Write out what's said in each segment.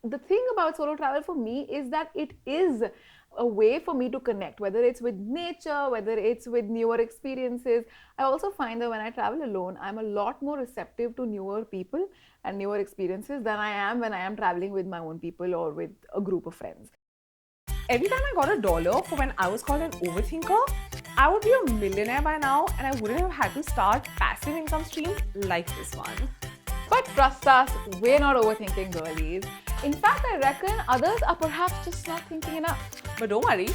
the thing about solo travel for me is that it is a way for me to connect, whether it's with nature, whether it's with newer experiences. I also find that when I travel alone, I'm a lot more receptive to newer people and newer experiences than I am when I am traveling with my own people or with a group of friends. Every time I got $1 for when I was called an overthinker, I would be a millionaire by now and I wouldn't have had to start passive income streams like this one. But trust us, we're not overthinking, girlies. In fact, I reckon others are perhaps just not thinking enough. But don't worry,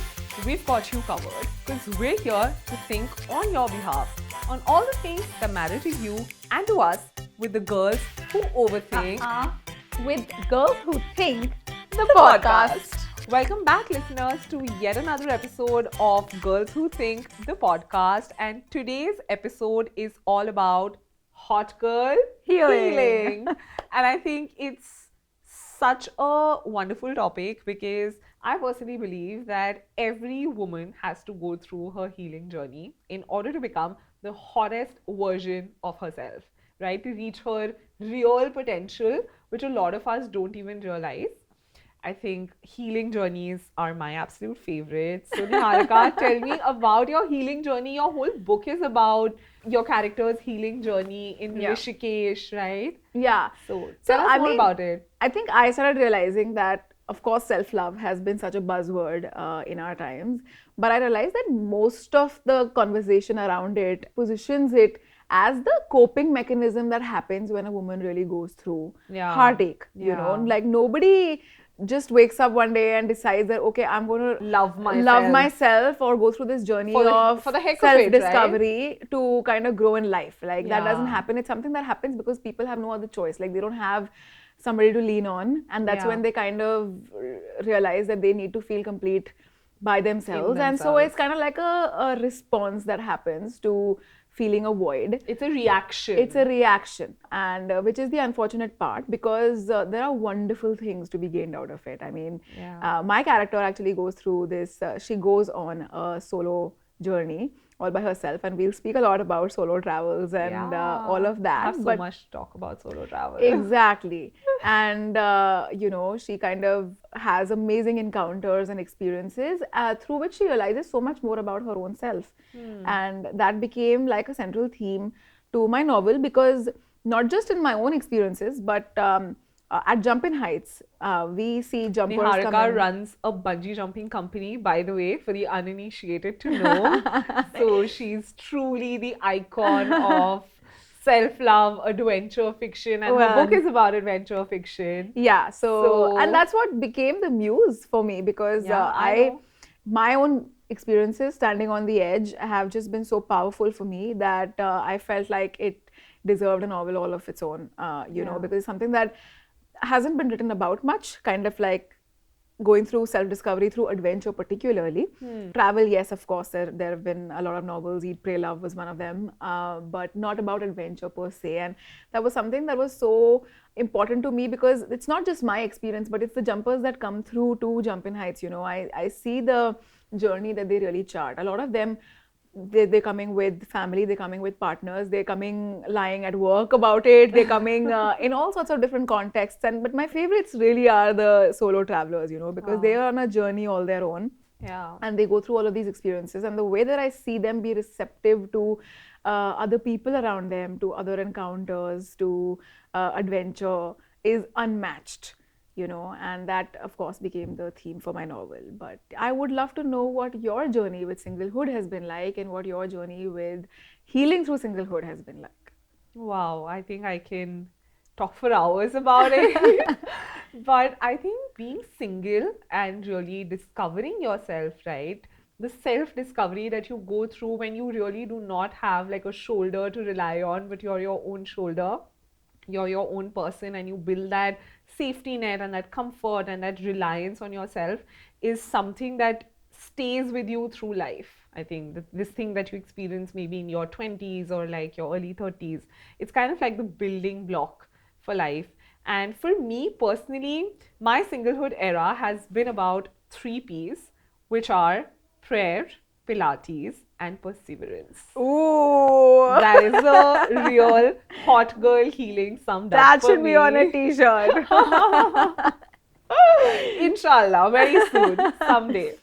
we've got you covered because we're here to think on your behalf on all the things that matter to you and to us with the girls who overthink. With Girls Who Think, the podcast. Welcome back, listeners, to yet another episode of Girls Who Think, the podcast. And today's episode is all about hot girl healing. And I think it's such a wonderful topic because I personally believe that every woman has to go through her healing journey in order to become the hottest version of herself, right? To reach her real potential, which a lot of us don't even realize. I think healing journeys are my absolute favorite. So Niharika, tell me about your healing journey. Your whole book is about your character's healing journey in Rishikesh, right? Yeah. So tell us more about it. I think I started realizing that, of course, self-love has been such a buzzword in our times. But I realized that most of the conversation around it positions it as the coping mechanism that happens when a woman really goes through heartache. You know, like nobody just wakes up one day and decides that, okay, I'm going to love myself or go through this journey of self-discovery to kind of grow in life. Like that doesn't happen. It's something that happens because people have no other choice. Like they don't have somebody to lean on, and that's when they kind of realize that they need to feel complete by themselves. And so it's kind of like a response that happens to feeling a void. It's a reaction. And which is the unfortunate part because there are wonderful things to be gained out of it. I mean, my character actually goes through this, she goes on a solo journey all by herself, and we'll speak a lot about solo travels and all of that. I have so much to talk about solo travel. Exactly. And, you know, she kind of has amazing encounters and experiences through which she realizes so much more about her own self. And that became like a central theme to my novel because not just in my own experiences, but at Jump in Heights, we see jumpers Niharika runs a bungee jumping company, by the way, for the uninitiated to know. So she's truly the icon of self-love, adventure fiction, and her book is about adventure fiction. Yeah, so and that's what became the muse for me because my own experiences standing on the edge have just been so powerful for me that I felt like it deserved a novel all of its own, you know, because it's something that hasn't been written about much, kind of like going through self-discovery through adventure particularly. Travel, yes, of course, there have been a lot of novels. Eat, Pray, Love was one of them, but not about adventure per se. And that was something that was so important to me because it's not just my experience, but it's the jumpers that come through to Jump in Heights. You know, I see the journey that they really chart. A lot of them, they're coming with family, they're coming with partners, they're coming lying at work about it, they're coming in all sorts of different contexts. But my favorites really are the solo travelers, you know, because they are on a journey all their own. And they go through all of these experiences. And the way that I see them be receptive to other people around them, to other encounters, to adventure is unmatched. You know, and that, of course, became the theme for my novel. But I would love to know what your journey with singlehood has been like and what your journey with healing through singlehood has been like. Wow, I think I can talk for hours about it. But I think being single and really discovering yourself, right? The self-discovery that you go through when you really do not have like a shoulder to rely on, but you're your own shoulder. You're your own person and you build that safety net and that comfort and that reliance on yourself is something that stays with you through life. I think this thing that you experience maybe in your 20s or like your early 30s, it's kind of like the building block for life. And for me personally, my singlehood era has been about 3 P's, which are prayer, Pilates, and perseverance. Ooh! That is a real hot girl healing summed up That for should me. be on a t-shirt. Inshallah, very soon, someday.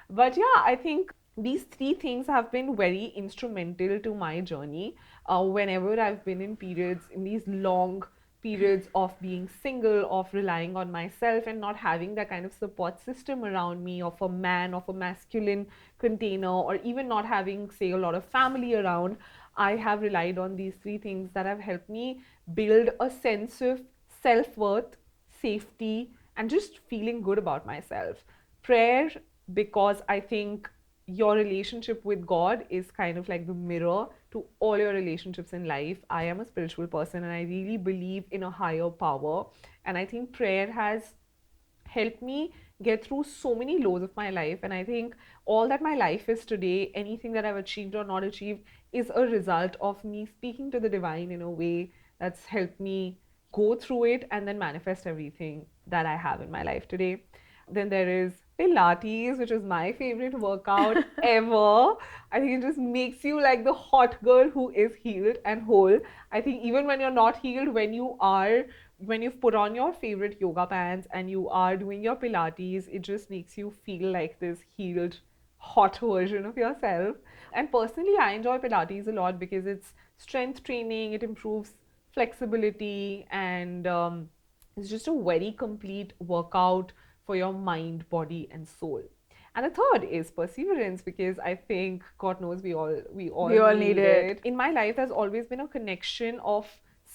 But yeah, I think these three things have been very instrumental to my journey. Whenever I've been in periods, in these long periods of being single, of relying on myself and not having that kind of support system around me, of a man, of a masculine container, or even not having, say, a lot of family around, I have relied on these three things that have helped me build a sense of self worth, safety, and just feeling good about myself. Prayer, because I think your relationship with God is kind of like the mirror to all your relationships in life. I am a spiritual person and I really believe in a higher power. And I think prayer has helped me get through so many lows of my life. And I think all that my life is today, anything that I've achieved or not achieved, is a result of me speaking to the divine in a way that's helped me go through it and then manifest everything that I have in my life today. Then there is Pilates, which is my favorite workout ever. I think it just makes you like the hot girl who is healed and whole. I think even when you're not healed, when you've put on your favorite yoga pants and you are doing your Pilates, it just makes you feel like this healed, hot version of yourself. And personally, I enjoy Pilates a lot because it's strength training, it improves flexibility, and it's just a very complete workout for your mind, body, and soul. And the third is perseverance, because I think God knows we all need it. In my life, there's always been a connection of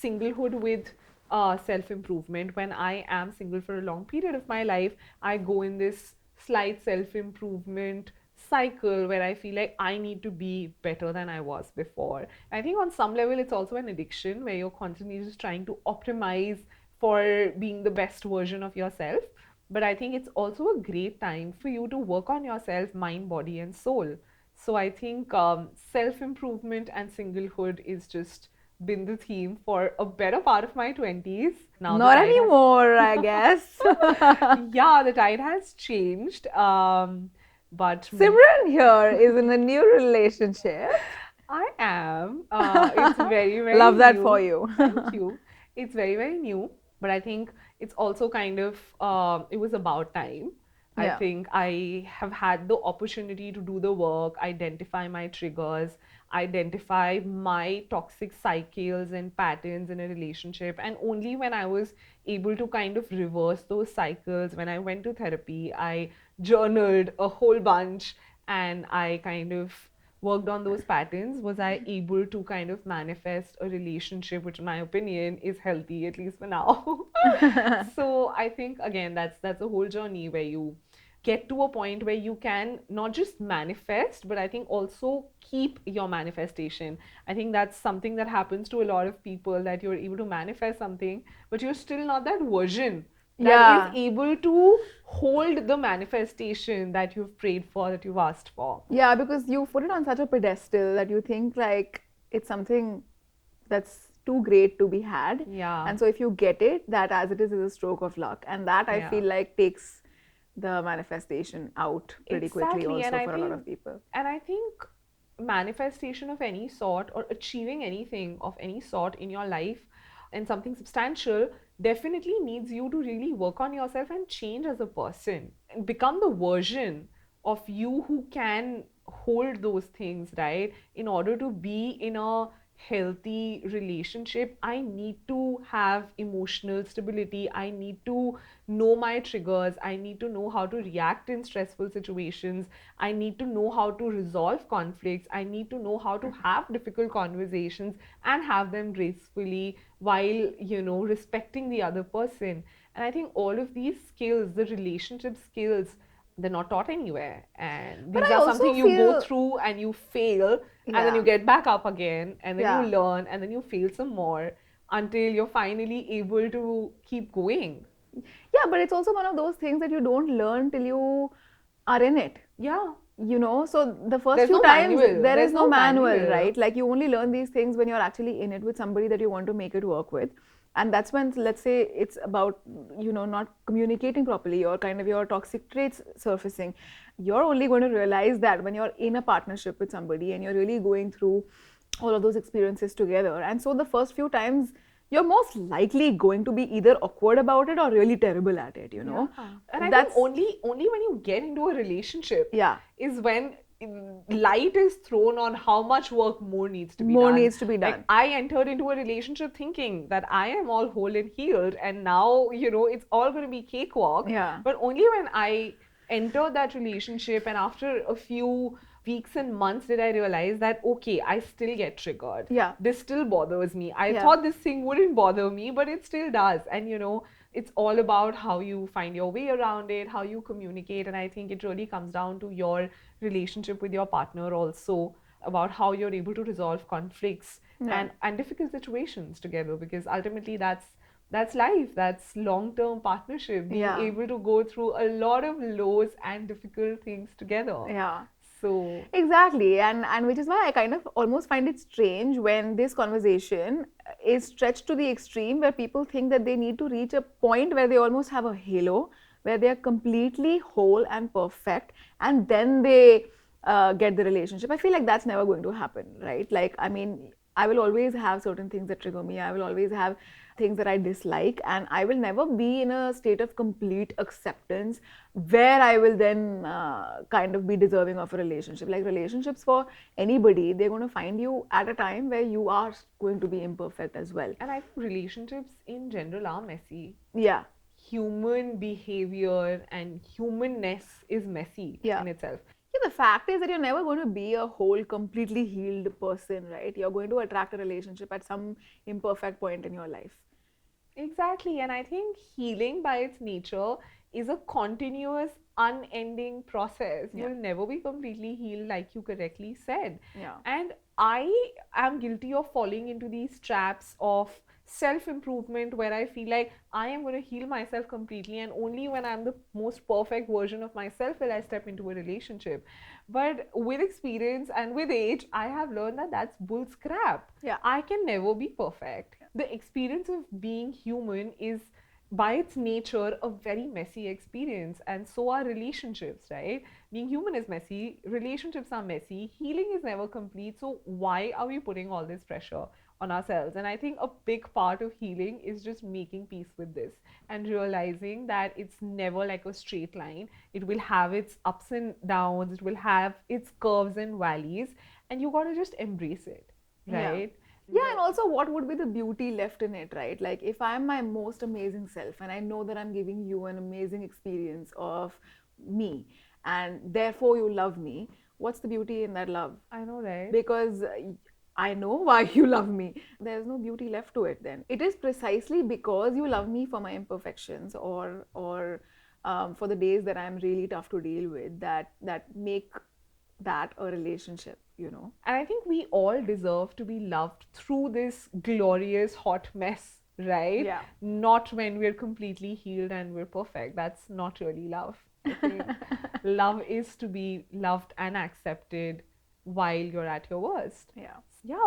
singlehood with self improvement. When I am single for a long period of my life, I go in this slight self improvement cycle where I feel like I need to be better than I was before. I think on some level, it's also an addiction where you're constantly just trying to optimize for being the best version of yourself. But I think it's also a great time for you to work on yourself, mind, body, and soul. So I think self improvement and singlehood is just been the theme for a better part of my 20s. Now not anymore, I guess. Yeah, the tide has changed. But Simran here is in a new relationship. I am. It's very, very love that new. for you. Thank you. It's very, very new. But I think it's also kind of, it was about time. I think I have had the opportunity to do the work, identify my triggers, identify my toxic cycles and patterns in a relationship. And only when I was able to kind of reverse those cycles, when I went to therapy, I journaled a whole bunch and I kind of worked on those patterns, was I able to kind of manifest a relationship which in my opinion is healthy, at least for now. So I think again that's a whole journey where you get to a point where you can not just manifest, but I think also keep your manifestation. I think that's something that happens to a lot of people, that you're able to manifest something, but you're still not that version that is able to hold the manifestation that you've prayed for, that you've asked for. Yeah, because you put it on such a pedestal that you think like it's something that's too great to be had. Yeah. And so if you get it, that as it is a stroke of luck. And that I feel like takes the manifestation out pretty quickly also for a lot of people. And I think manifestation of any sort or achieving anything of any sort in your life and something substantial definitely needs you to really work on yourself and change as a person and become the version of you who can hold those things, right? In order to be in a healthy relationship, I need to have emotional stability. I need to know my triggers. I need to know how to react in stressful situations. I need to know how to resolve conflicts. I need to know how to have difficult conversations and have them gracefully while, respecting the other person. And I think all of these skills, the relationship skills, they're not taught anywhere, and these are something you go through and you fail and then you get back up again and then you learn and then you fail some more until you're finally able to keep going. Yeah, but it's also one of those things that you don't learn till you are in it. Yeah. So the first few times there is no manual, right? Like you only learn these things when you're actually in it with somebody that you want to make it work with. And that's when, let's say, it's about, not communicating properly or kind of your toxic traits surfacing. You're only going to realize that when you're in a partnership with somebody and you're really going through all of those experiences together. And so the first few times, you're most likely going to be either awkward about it or really terrible at it, you know. And I think only when you get into a relationship is when light is thrown on how much work more needs to be done. Like, I entered into a relationship thinking that I am all whole and healed, and now, you know, it's all going to be cakewalk. But only when I entered that relationship and after a few weeks and months did I realize that, okay, I still get triggered. This still bothers me. I thought this thing wouldn't bother me, but it still does. And, you know, it's all about how you find your way around it, how you communicate. And I think it really comes down to your relationship with your partner also, about how you're able to resolve conflicts and difficult situations together, because ultimately that's life, that's long-term partnership, being able to go through a lot of lows and difficult things together. So exactly, and which is why I kind of almost find it strange when this conversation is stretched to the extreme, where people think that they need to reach a point where they almost have a halo, where they are completely whole and perfect, and then they get the relationship. I feel like that's never going to happen, right? Like, I mean, I will always have certain things that trigger me. I will always have things that I dislike, and I will never be in a state of complete acceptance where I will then kind of be deserving of a relationship. Like, relationships for anybody, they're going to find you at a time where you are going to be imperfect as well. And I think relationships in general are messy. Yeah. Human behavior and humanness is messy in itself. Yeah, the fact is that you're never going to be a whole, completely healed person, right? You're going to attract a relationship at some imperfect point in your life. Exactly. And I think healing by its nature is a continuous, unending process. You'll never be completely healed, like you correctly said. And I am guilty of falling into these traps of self-improvement, where I feel like I am going to heal myself completely, and only when I'm the most perfect version of myself will I step into a relationship. But with experience and with age, I have learned that that's bull crap. I can never be perfect. The experience of being human is, by its nature, a very messy experience, and so are relationships, right? Being human is messy, relationships are messy, healing is never complete. So why are we putting all this pressure on ourselves? And I think a big part of healing is just making peace with this and realizing that it's never like a straight line. It will have its ups and downs, it will have its curves and valleys, and you got to just embrace it, right? Yeah, and also, what would be the beauty left in it, right? Like, if I'm my most amazing self and I know that I'm giving you an amazing experience of me, and therefore you love me, what's the beauty in that love? I know, right? Because I know why you love me. There's no beauty left to it then. It is precisely because you love me for my imperfections, or for the days that I'm really tough to deal with, that make that a relationship, you know. And I think we all deserve to be loved through this glorious hot mess, right? Not when we're completely healed and we're perfect. That's not really love. I think love is to be loved and accepted while you're at your worst.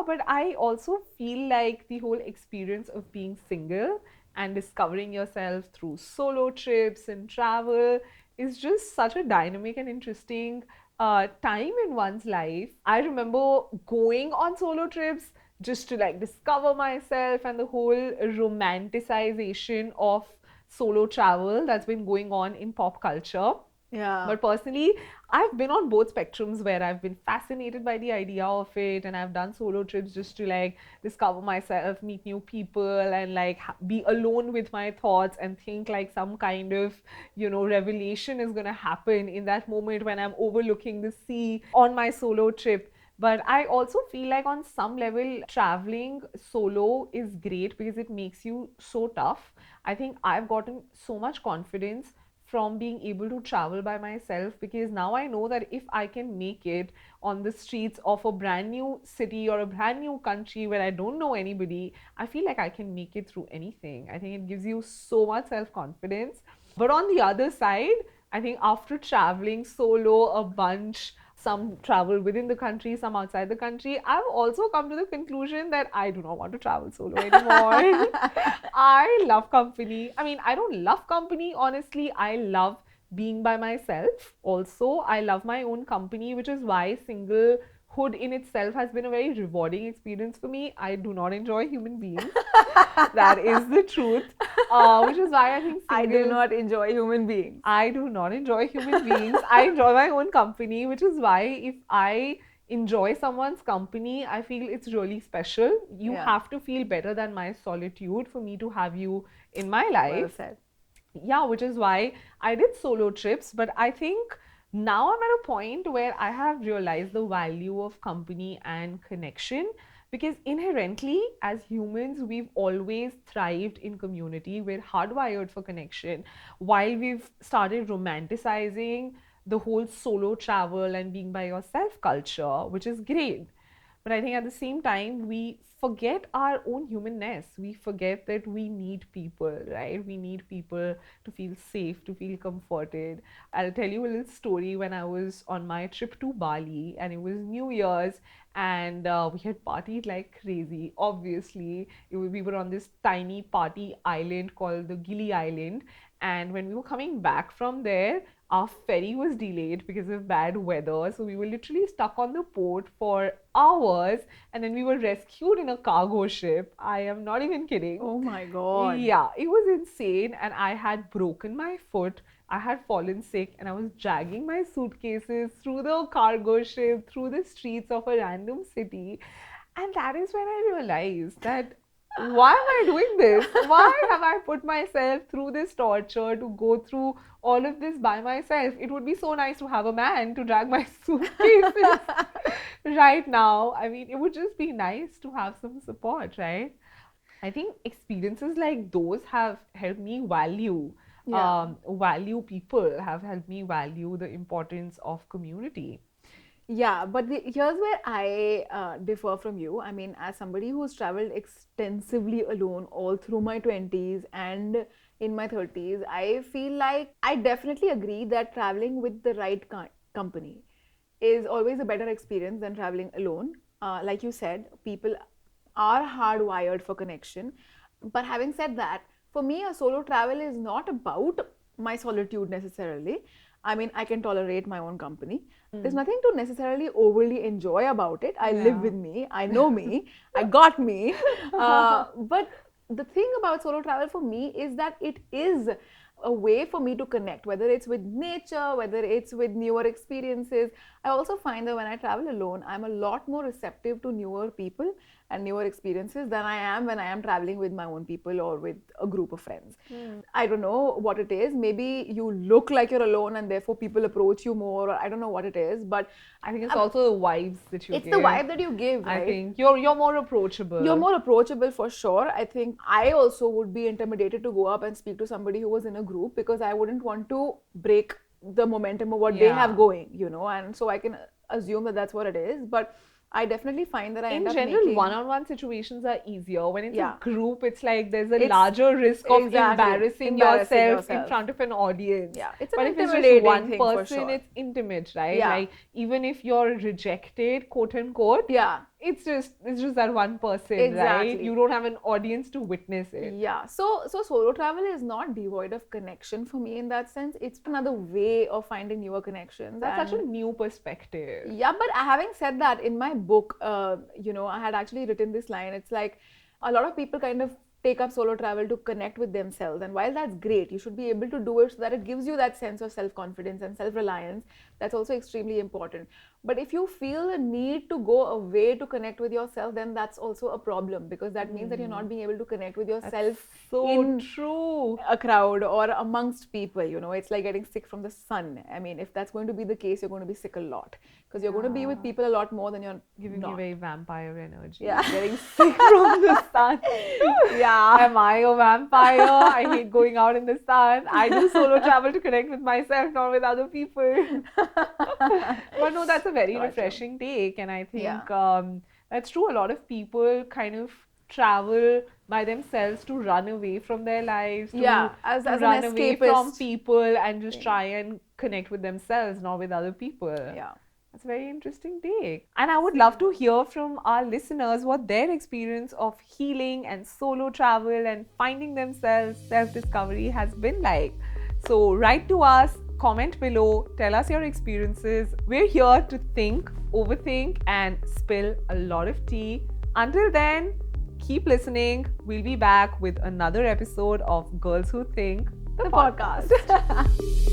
But I also feel like the whole experience of being single and discovering yourself through solo trips and travel is just such a dynamic and interesting time in one's life. I remember going on solo trips just to like discover myself, and the whole romanticization of solo travel that's been going on in pop culture. But personally, I've been on both spectrums, where I've been fascinated by the idea of it, and I've done solo trips just to like discover myself, meet new people, and like be alone with my thoughts and think like some kind of, you know, revelation is going to happen in that moment when I'm overlooking the sea on my solo trip. But I also feel like on some level, traveling solo is great because it makes you so tough. I think I've gotten so much confidence from being able to travel by myself, because now I know that if I can make it on the streets of a brand new city or a brand new country where I don't know anybody, I feel like I can make it through anything. I think it gives you so much self-confidence. But on the other side, I think after traveling solo a bunch, some travel within the country, some outside the country, I've also come to the conclusion that I do not want to travel solo anymore. I love company. I mean, I don't love company, honestly. I love being by myself. Also, I love my own company, which is why singlehood hood in itself has been a very rewarding experience for me. I do not enjoy human beings. That is the truth. Which is why I think I do not enjoy human beings. I do not enjoy human beings. I enjoy my own company, which is why if I enjoy someone's company, I feel it's really special. You have to feel better than my solitude for me to have you in my life. Well said. Yeah, which is why I did solo trips, but I think now I'm at a point where I have realized the value of company and connection, because inherently as humans we've always thrived in community. We're hardwired for connection, while we've started romanticizing the whole solo travel and being by yourself culture, which is great. But I think at the same time, we forget our own humanness. We forget that we need people, right? We need people to feel safe, to feel comforted. I'll tell you a little story. When I was on my trip to Bali and it was New Year's, and we had partied like crazy. Obviously, we were on this tiny party island called the Gili Island. And when we were coming back from there, our ferry was delayed because of bad weather. So we were literally stuck on the port for hours, and then we were rescued in a cargo ship. I am not even kidding. Oh my God. Yeah, it was insane. And I had broken my foot. I had fallen sick, and I was dragging my suitcases through the cargo ship, through the streets of a random city. And that is when I realized that why am I doing this? Why have I put myself through this torture to go through all of this by myself? It would be so nice to have a man to drag my suitcases right now. I mean, it would just be nice to have some support, right? I think experiences like those have helped me value people, have helped me value the importance of community. Yeah, but here's where I differ from you. I mean, as somebody who's traveled extensively alone all through my 20s and in my 30s, I feel like I definitely agree that traveling with the right company is always a better experience than traveling alone. Like you said, people are hardwired for connection. But having said that, for me, a solo travel is not about my solitude necessarily. I mean, I can tolerate my own company. There's nothing to necessarily overly enjoy about it. I live with me. I know me. I got me. But the thing about solo travel for me is that it is a way for me to connect, whether it's with nature, whether it's with newer experiences. I also find that when I travel alone, I'm a lot more receptive to newer people and newer experiences than I am when I am traveling with my own people or with a group of friends. I don't know what it is. Maybe you look like you're alone and therefore people approach you more, or I don't know what it is, but I think it's also the vibes that you give. It's the vibe that you give, right? I think you're more approachable. You're more approachable for sure. I think I also would be intimidated to go up and speak to somebody who was in a group, because I wouldn't want to break the momentum of what they have going, and so I can assume that that's what it is. But I definitely find that I end up making... In general, one-on-one situations are easier. When it's a group, it's like there's a larger risk of embarrassing yourself in front of an audience. Yeah, it's an intimidating one thing person, for sure. It's intimate, right? Yeah. Like, even if you're rejected, quote unquote, it's just that one person, right? You don't have an audience to witness it. Yeah. So solo travel is not devoid of connection for me in that sense. It's another way of finding newer connections. That's such a new perspective. Yeah, but having said that, in my book, I had actually written this line. It's like a lot of people kind of take up solo travel to connect with themselves, and while that's great, you should be able to do it so that it gives you that sense of self-confidence and self-reliance. That's also extremely important. But if you feel the need to go away to connect with yourself, then that's also a problem, because that means that you're not being able to connect with yourself in a crowd or amongst people. It's like getting sick from the sun. I mean, if that's going to be the case, you're going to be sick a lot, because you're going to be with people a lot more than you're giving me very vampire energy. Yeah. Getting sick from the sun. Am I a vampire? I hate going out in the sun. I do solo travel to connect with myself, not with other people. But no, that's a very refreshing take, and I think that's true. A lot of people kind of travel by themselves to run away from their lives, to as run an away escapist from people and just try and connect with themselves, not with other people. Yeah. That's a very interesting take. And I would love to hear from our listeners what their experience of healing and solo travel and finding themselves, self-discovery has been like. So write to us comment below, tell us your experiences. We're here to think, overthink, and spill a lot of tea. Until then, keep listening. We'll be back with another episode of Girls Who Think, the podcast.